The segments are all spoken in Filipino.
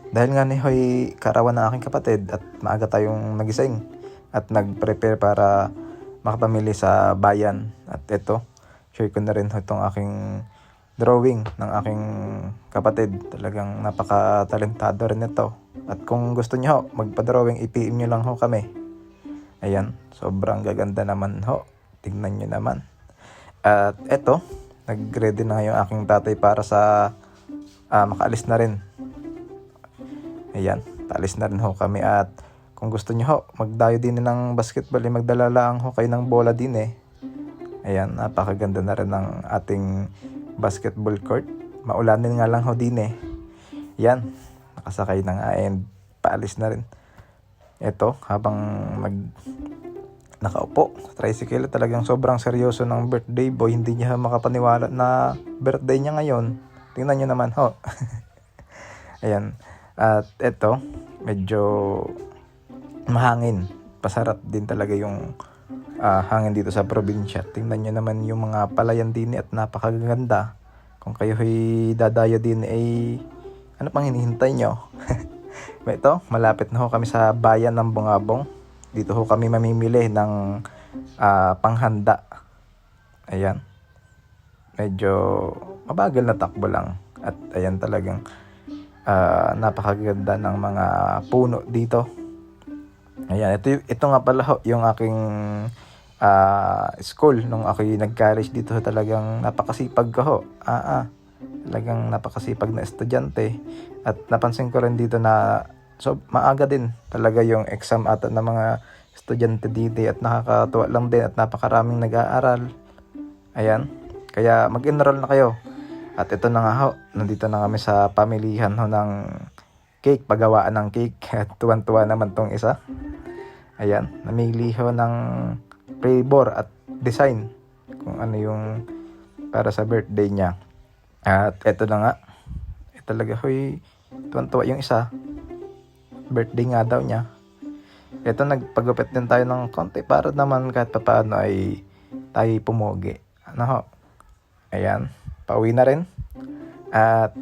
Dahil nga ni hoy karawan ng aking kapatid at maaga tayong nagising at nag-prepare para makapamili sa bayan. At ito, share ko na rin ho itong aking drawing ng aking kapatid. Talagang napaka-talentado rin ito. At kung gusto niyo ho, magpa-drawing, i-PM nyo lang ho kami. Ayan, sobrang gaganda naman ho. Tingnan nyo naman. At ito, nag-ready na yung aking tatay para sa makaalis na rin. Ayan, paalis na rin ho kami at kung gusto nyo ho, magdayo din ng basketball, magdala lang ho kayo ng bola din eh. Ayan, napakaganda na rin ng ating basketball court. Maulanin nga lang ho din eh. Ayan, nakasakay na nga and paalis na rin. Ito, habang nakaupo, tricycle, talagang sobrang seryoso ng birthday boy. Hindi niya makapaniwala na birthday niya ngayon. Tingnan nyo naman ho. Ayan. At eto, medyo mahangin. Pasarap din talaga yung hangin dito sa probinsya. Tingnan nyo naman yung mga palayan din at napakaganda. Kung kayo dadayo din ay ano pang hinihintay nyo? Ito, malapit na ho kami sa bayan ng Bungabong. Dito ho kami mamimili ng panghanda. Ayan. Medyo mabagal na takbo lang. At ayan talagang napakaganda ng mga puno dito. Ayan, ito nga pala ho, yung aking school nung ako nag-college dito. Talagang napakasipag ko ho. Talagang napakasipag na estudyante. At napansin ko rin dito na maaga din talaga yung exam ata ng mga estudyante dito at nakakatuwa lang din at napakaraming nag-aaral. Ayan, kaya mag-enroll na kayo. At ito na nga ho, nandito na kami sa pamilihan ho ng cake, paggawaan ng cake. At tuwan-tuwa naman tong isa. Ayan, namili ho ng flavor at design kung ano yung para sa birthday niya. At ito na nga, talaga ho'y tuwan-tuwa yung isa. Birthday nga daw niya. Ito, nagpagupit din tayo ng konti para naman kahit papaano ay tayo pumogi. Ano ho? Ayan. Pauwi na rin. At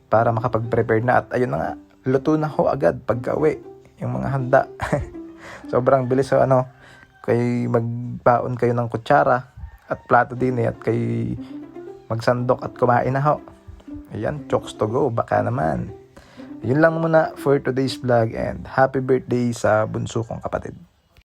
para makapag-prepare na. At ayun na nga, luto na ho agad pagka-uwi. Yung mga handa. Sobrang bilis ho, kayo magbaon kayo ng kutsara at plato din at kayo magsandok at kumain na ho. Ayan, chokes to go. Baka naman. Yun lang muna for today's vlog and happy birthday sa bunso kong kapatid.